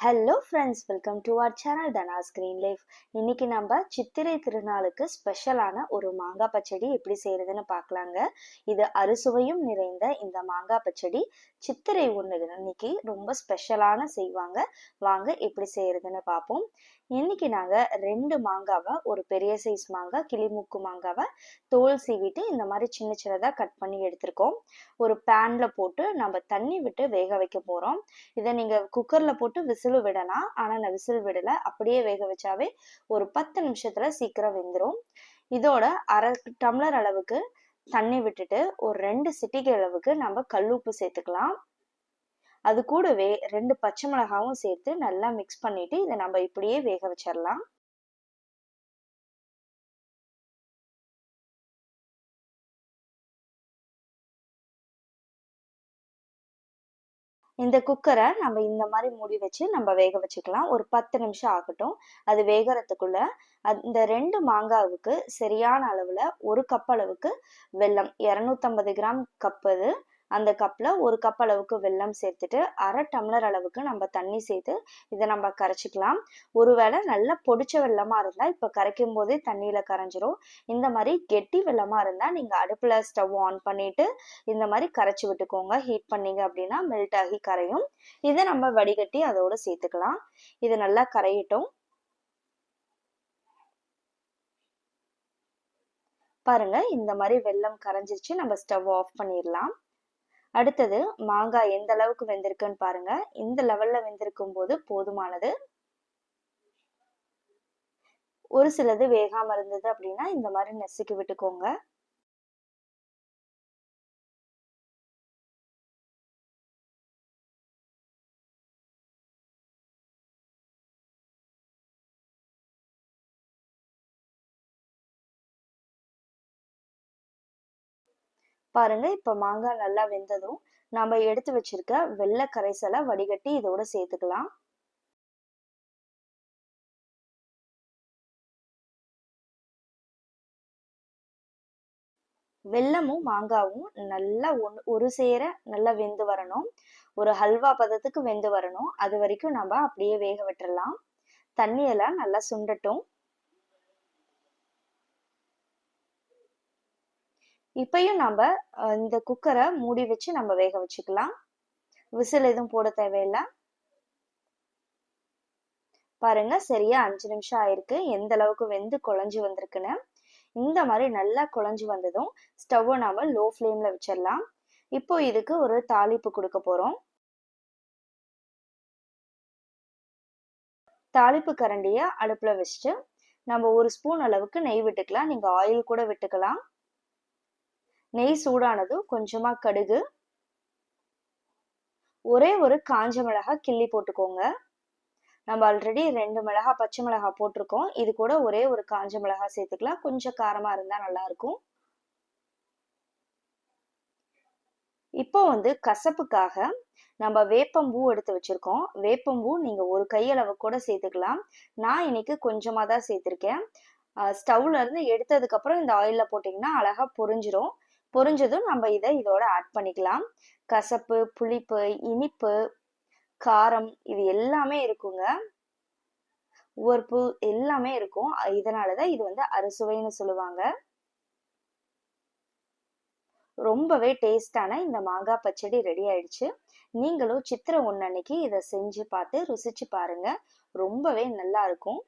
Hello friends, welcome to our channel Dhana's green life. இன்னைக்கு நம்ம சித்திரை திருநாளுக்கு ஸ்பெஷலான ஒரு மாங்காய் பச்சடி எப்படி செய்யறதுன்னு பார்க்கலாங்க. இது அறுசுவையும் நிறைந்த இந்த மாங்காய் பச்சடி சித்திரை ஒன்று இன்னைக்கு ரொம்ப ஸ்பெஷலான செய்வாங்க. வாங்க எப்படி செய்யறதுன்னு பார்ப்போம். இன்னைக்கு நாங்கள் 2 மாங்காவை, ஒரு பெரிய சைஸ் மாங்காய் கிளிமூக்கு மாங்காவை தோல் சீவிட்டு இந்த மாதிரி சின்ன சின்னதாக கட் பண்ணி எடுத்திருக்கோம். ஒரு பேனில் போட்டு நம்ம தண்ணி விட்டு வேக வைக்க போகிறோம். இதை நீங்கள் குக்கரில் போட்டு விசில் விடலாம், ஆனால் நான் விசில் விடலை. அப்படியே வேக வச்சாவே ஒரு 10 நிமிஷத்தில் சீக்கிரம் வெந்துடும். இதோட அரை டம்ளர் அளவுக்கு தண்ணி விட்டுட்டு ஒரு 2 சிட்டிகை அளவுக்கு நம்ம கல்லுப்பு சேர்த்துக்கலாம். அது கூடவே 2 பச்சை மிளகாவும் சேர்த்து நல்லா மிக்ஸ் பண்ணிட்டு இதை நம்ம இப்படியே வேக வச்சிடலாம். இந்த குக்கரை நம்ம இந்த மாதிரி மூடி வச்சு நம்ம வேக வச்சுக்கலாம். ஒரு 10 நிமிஷம் ஆகட்டும். அது வேகறதுக்குள்ள அந்த 2 மாங்காவுக்கு சரியான அளவுல 1 கப் அளவுக்கு வெல்லம், 250 கிராம் கப் அது, அந்த கப்ல 1 கப் அளவுக்கு வெல்லம் சேர்த்துட்டு அரை டம்ளர் அளவுக்கு நம்ம தண்ணி சேர்த்து இதை நம்ம கரைச்சிக்கலாம். ஒருவேளை நல்லா பொடிச்ச வெல்லமா இருந்தா இப்ப கரைக்கும் போதே தண்ணியில கரைஞ்சிரும். இந்த மாதிரி கெட்டி வெல்லமா இருந்தா நீங்க அடுப்புல ஸ்டவ் ஆன் பண்ணிட்டு இந்த மாதிரி கரைச்சி விட்டுக்கோங்க. ஹீட் பண்ணீங்க அப்படின்னா மெல்ட் ஆகி கரையும். இதை நம்ம வடிகட்டி அதோட சேர்த்துக்கலாம். இது நல்லா கரையட்டும். பாருங்க, இந்த மாதிரி வெல்லம் கரைஞ்சிருச்சு. நம்ம ஸ்டவ் ஆஃப் பண்ணிடலாம். அடுத்தது மாங்காய் எந்த அளவுக்கு வெந்திருக்குன்னு பாருங்க. இந்த லெவல்ல வெந்திருக்கும் போது போதுமானது. ஒரு சிலது வேகாம இருந்தது அப்படின்னா இந்த மாதிரி நெசுக்கி விட்டுக்கோங்க. பாருங்க, இப்ப மாங்காய் நல்லா வெந்ததும் நம்ம எடுத்து வச்சிருக்க வெள்ளை கரைசலை வடிகட்டி இதோட சேர்த்துக்கலாம். வெல்லமும் மாங்காவும் நல்லா ஒரு சேர நல்லா வெந்து வரணும். ஒரு ஹல்வா பதத்துக்கு வெந்து வரணும். அது வரைக்கும் நம்ம அப்படியே வேக விட்டுறலாம். தண்ணியெல்லாம் நல்லா சுண்டட்டும். இப்பயும் நம்ம இந்த குக்கரை மூடி வச்சு நம்ம வேக வச்சுக்கலாம். விசில் எதுவும் போட தேவையில்லை. பாருங்க, சரியா 5 நிமிஷம் ஆயிருக்கு. எந்த அளவுக்கு வெந்து குழஞ்சு வந்திருக்குன்னு. இந்த மாதிரி நல்லா குழஞ்சு வந்ததும் ஸ்டவ்வை நாம லோ ஃப்ளேம்ல வச்சிடலாம். இப்போ இதுக்கு ஒரு தாளிப்பு கொடுக்க போறோம். தாளிப்பு கரண்டிய அடுப்புல வச்சுட்டு நம்ம 1 ஸ்பூன் அளவுக்கு நெய் விட்டுக்கலாம். நீங்க ஆயில் கூட விட்டுக்கலாம். நெய் சூடானதும் கொஞ்சமா கடுகு, ஒரே ஒரு காஞ்ச மிளகாய் கிள்ளி போட்டுக்கோங்க. நம்ம ஆல்ரெடி 2 மிளகாய் பச்சை மிளகாய் போட்டிருக்கோம். இது கூட ஒரே ஒரு காஞ்ச மிளகாய் சேர்த்துக்கலாம். கொஞ்சம் காரமா இருந்தா நல்லா இருக்கும். இப்போ கசப்புக்காக நம்ம வேப்பம்பூ எடுத்து வச்சிருக்கோம். வேப்பம்பூ நீங்க ஒரு கையளவு கூட சேர்த்துக்கலாம். நான் இன்னைக்கு கொஞ்சமா தான் சேர்த்திருக்கேன். ஸ்டவ்ல இருந்து எடுத்ததுக்கு அப்புறம் இந்த ஆயில்ல போட்டீங்கன்னா அழகா பொரிஞ்சிரும். பொரிஞ்சதும் நம்ம இதோட ஆட் பண்ணிக்கலாம். கசப்பு, புளிப்பு, இனிப்பு, காரம் இது எல்லாமே இருக்குங்க. உவர்ப்பு எல்லாமே இருக்கும். இதனாலதான் இது அறுசுவைன்னு சொல்லுவாங்க. ரொம்பவே டேஸ்டான இந்த மாங்காய் பச்சடி ரெடி ஆயிடுச்சு. நீங்களும் சித்திரை 1 அன்னைக்கு இதை செஞ்சு பார்த்து ருசிச்சு பாருங்க. ரொம்பவே நல்லா இருக்கும்.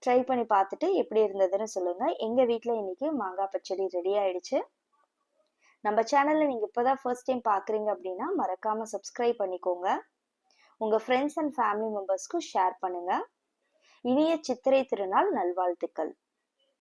ட்ரை பண்ணி பார்த்துட்டு எப்படி இருந்ததுன்னு சொல்லுங்க. எங்க வீட்டில் இன்னைக்கு மாங்காய் பச்சடி ரெடி ஆயிடுச்சு. நம்ம சேனல்ல நீங்க இப்பதான் ஃபர்ஸ்ட் டைம் பாக்குறீங்க அப்படின்னா மறக்காம சப்ஸ்கிரைப் பண்ணிக்கோங்க. உங்க ஃப்ரெண்ட்ஸ் அண்ட் ஃபேமிலி மெம்பர்ஸ்க்கு ஷேர் பண்ணுங்க. இனிய சித்திரை திருநாள் நல்வாழ்த்துக்கள்.